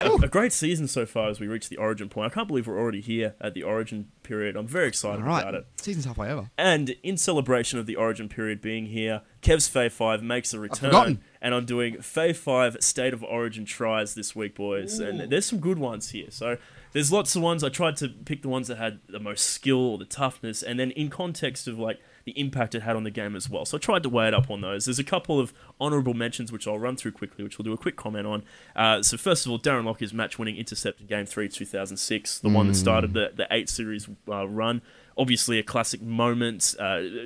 a great season so far as we reach the Origin point. I can't believe we're already here at the Origin period. I'm very excited about it. Season's halfway over. And in celebration of the Origin period being here, Kev's Fave 5 makes a return. And I'm doing Fave 5 State of Origin tries this week, boys. Ooh. And there's some good ones here. So there's lots of ones. I tried to pick the ones that had the most skill or the toughness. And then in context of like the impact it had on the game as well. So I tried to weigh it up on those. There's a couple of honourable mentions which I'll run through quickly, which we'll do a quick comment on. So first of all, Darren Lockyer's match-winning intercept in Game 3 2006, the one that started the 8 series run. Obviously a classic moment,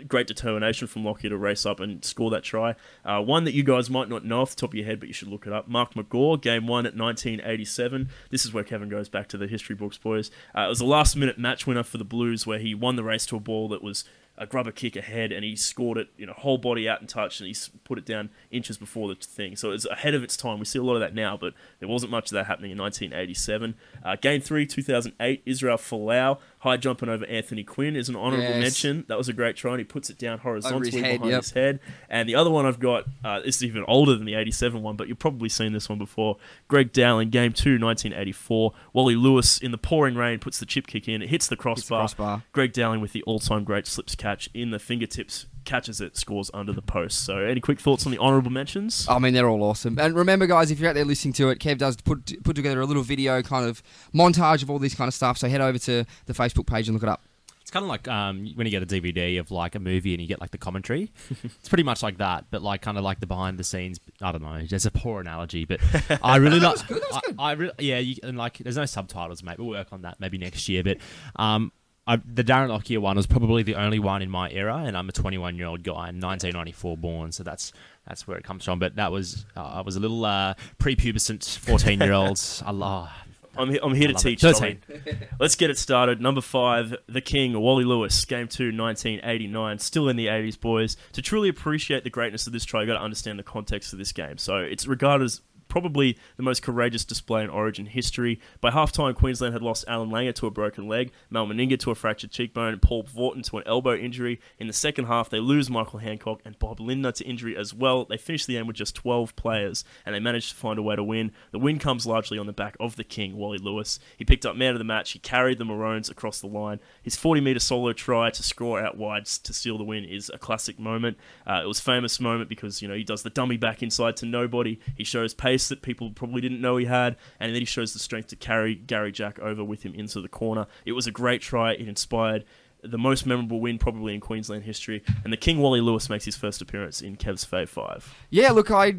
great determination from Lockyer to race up and score that try. One that you guys might not know off the top of your head, but you should look it up. Mark McGaw, Game 1 at 1987. This is where Kevin goes back to the history books, boys. It was a last-minute match winner for the Blues where he won the race to a ball that was a grubber kick ahead, and he scored it, whole body out and touch, and he put it down inches before the thing. So it was ahead of its time. We see a lot of that now, but there wasn't much of that happening in 1987. Game 3, 2008, Israel Folau, high jumping over Anthony Quinn is an honourable mention. That was a great try, and he puts it down horizontally behind his head. And the other one I've got, this is even older than the 87 one, but you've probably seen this one before. Greg Dowling, Game 2, 1984. Wally Lewis, in the pouring rain, puts the chip kick in. It hits the crossbar. Greg Dowling with the all-time great slips catch in the fingertips, catches it, scores under the post. So any quick thoughts on the honourable mentions? I mean, they're all awesome. And remember, guys, if you're out there listening to it, Kev does put together a little video kind of montage of all this kind of stuff. So head over to the Facebook page and look it up. It's kind of like when you get a DVD of like a movie and you get like the commentary. It's pretty much like that, but like kind of like the behind the scenes. I don't know. There's a poor analogy, but I really like. And like there's no subtitles, mate. We'll work on that maybe next year. But the Darren Lockyer one was probably the only one in my era, and I'm a 21-year-old guy, 1994 born, so that's where it comes from. But that was I was a little prepubescent 14-year-old. I'm here to teach. 13. Let's get it started. Number 5, the King, Wally Lewis, Game 2, 1989. Still in the 80s, boys. To truly appreciate the greatness of this try, you've got to understand the context of this game. So it's regarded as probably the most courageous display in Origin history. By halftime, Queensland had lost Alan Langer to a broken leg, Mal Meninga to a fractured cheekbone, and Paul Vaughton to an elbow injury. In the second half, they lose Michael Hancock and Bob Lindner to injury as well. They finished the game with just 12 players, and they managed to find a way to win. The win comes largely on the back of the King, Wally Lewis. He picked up man of the match. He carried the Maroons across the line. His 40-metre solo try to score out wide to seal the win is a classic moment. It was a famous moment because, he does the dummy back inside to nobody. He shows pace that people probably didn't know he had, and then he shows the strength to carry Gary Jack over with him into the corner. It was a great try. It inspired the most memorable win probably in Queensland history, and the King Wally Lewis makes his first appearance in Kev's Fave 5. Yeah, look, I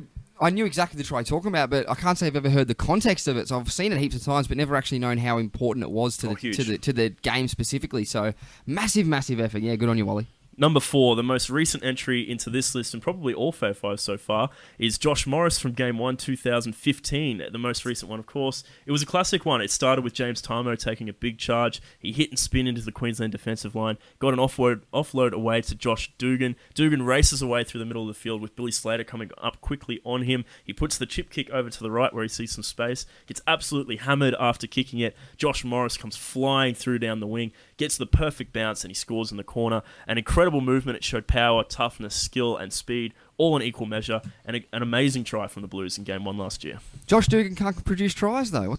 knew exactly the try you're talking about, but I can't say I've ever heard the context of it. So I've seen it heaps of times, but never actually known how important it was to the game specifically. So massive effort. Yeah, good on you, Wally. Number 4, the most recent entry into this list, and probably all Fave 5 so far, is Josh Morris from Game 1, 2015. The most recent one, of course. It was a classic one. It started with James Tarmo taking a big charge. He hit and spin into the Queensland defensive line, got an offload away to Josh Dugan. Dugan races away through the middle of the field with Billy Slater coming up quickly on him. He puts the chip kick over to the right where he sees some space. Gets absolutely hammered after kicking it. Josh Morris comes flying through down the wing, gets the perfect bounce, and he scores in the corner. An incredible movement. It showed power, toughness, skill, and speed, all in equal measure, and an amazing try from the Blues in Game 1 last year. Josh Dugan can't produce tries, though.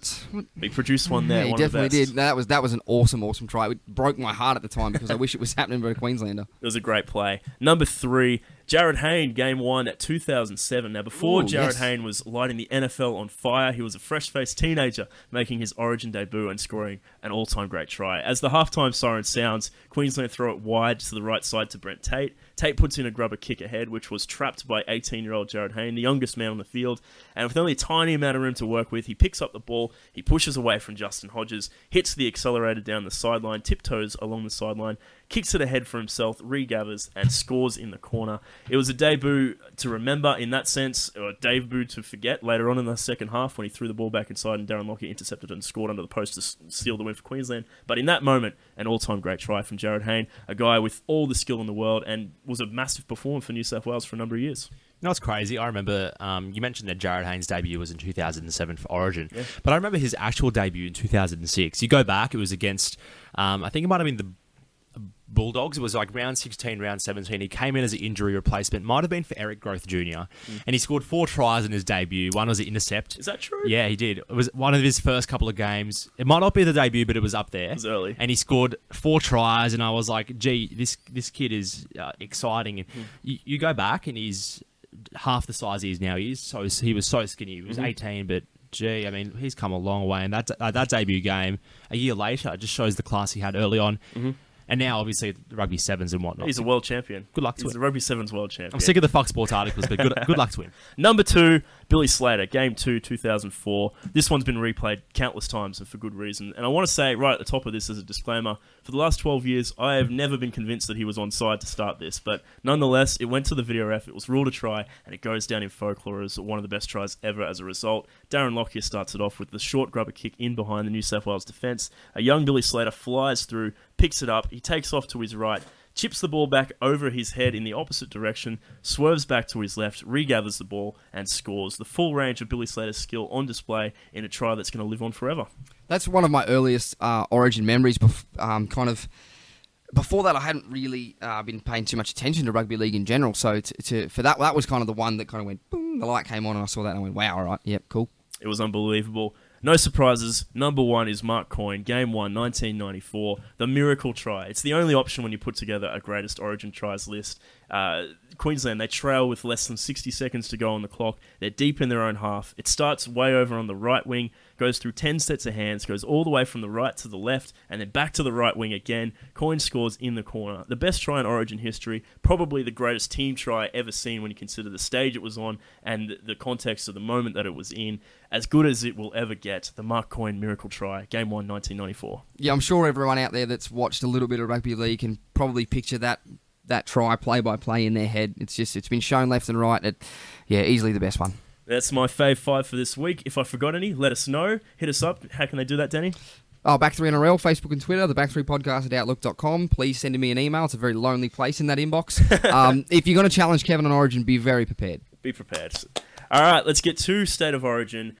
He produced one there. Yeah, he definitely did. No, that was an awesome try. It broke my heart at the time because I wish it was happening for a Queenslander. It was a great play. Number 3, Jared Hayne, Game 1 at 2007. Now, before Jared Hayne was lighting the NFL on fire, he was a fresh-faced teenager making his Origin debut and scoring an all-time great try. As the halftime siren sounds, Queensland throw it wide to the right side to Brent Tate. Tate puts in a grubber kick ahead, which was trapped by 18-year-old Jared Hayne, the youngest man on the field. And with only a tiny amount of room to work with, he picks up the ball, he pushes away from Justin Hodges, hits the accelerator down the sideline, tiptoes along the sideline, kicks it ahead for himself, regathers, and scores in the corner. It was a debut to remember in that sense, or a debut to forget later on in the second half when he threw the ball back inside and Darren Lockyer intercepted and scored under the post to seal the win for Queensland. But in that moment, an all-time great try from Jared Hayne, a guy with all the skill in the world and was a massive performer for New South Wales for a number of years. You know what's crazy? I remember you mentioned that Jared Hayne's debut was in 2007 for Origin, but I remember his actual debut in 2006. You go back, it was against, I think it might have been the Bulldogs. It was like round 16, round 17. He came in as an injury replacement. Might have been for Eric Growth Jr. And he scored 4 tries in his debut. One was an intercept. Is that true? Yeah, he did. It was one of his first couple of games. It might not be the debut, but it was up there. It was early. And he scored 4 tries, and I was like, gee, this kid is exciting. And you go back, and he's half the size he is now. He was so skinny. He was 18, but gee, I mean, he's come a long way. And that debut game, a year later, just shows the class he had early on. And now, obviously, the rugby sevens and whatnot. He's a world champion. Good luck to him. He's the rugby sevens world champion. I'm sick of the Fox Sports articles, but good luck to him. Number 2, Billy Slater, Game 2, 2004. This one's been replayed countless times and for good reason. And I want to say right at the top of this as a disclaimer, for the last 12 years, I have never been convinced that he was onside to start this. But nonetheless, it went to the video ref, it was ruled a try, and it goes down in folklore as one of the best tries ever as a result. Darren Lockyer starts it off with the short grubber kick in behind the New South Wales defence. A young Billy Slater flies through, picks it up, he takes off to his right, chips the ball back over his head in the opposite direction, swerves back to his left, regathers the ball, and scores. The full range of Billy Slater's skill on display in a try that's going to live on forever. That's one of my earliest Origin memories. Kind of before that, I hadn't really been paying too much attention to rugby league in general. So for that was kind of the one that kind of went boom. The light came on, and I saw that, and I went, "Wow, all right, yep, cool." It was unbelievable. No surprises. Number 1 is Mark Coyne, Game 1, 1994. The miracle try. It's the only option when you put together a greatest Origin tries list. Queensland, they trail with less than 60 seconds to go on the clock. They're deep in their own half. It starts way over on the right wing, goes through 10 sets of hands, goes all the way from the right to the left, and then back to the right wing again. Coyne scores in the corner. The best try in Origin history, probably the greatest team try ever seen when you consider the stage it was on and the context of the moment that it was in. As good as it will ever get, the Mark Coyne miracle try, Game 1, 1994. Yeah, I'm sure everyone out there that's watched a little bit of rugby league can probably picture that try play-by-play in their head. It's been shown left and right. Easily the best one. That's my fave 5 for this week. If I forgot any, let us know. Hit us up. How can they do that, Danny? Back3 NRL, Facebook and Twitter, the Back3 Podcast at Outlook.com. Please send me an email. It's a very lonely place in that inbox. If you're going to challenge Kevin on Origin, be very prepared. Be prepared. All right, let's get to State of Origin.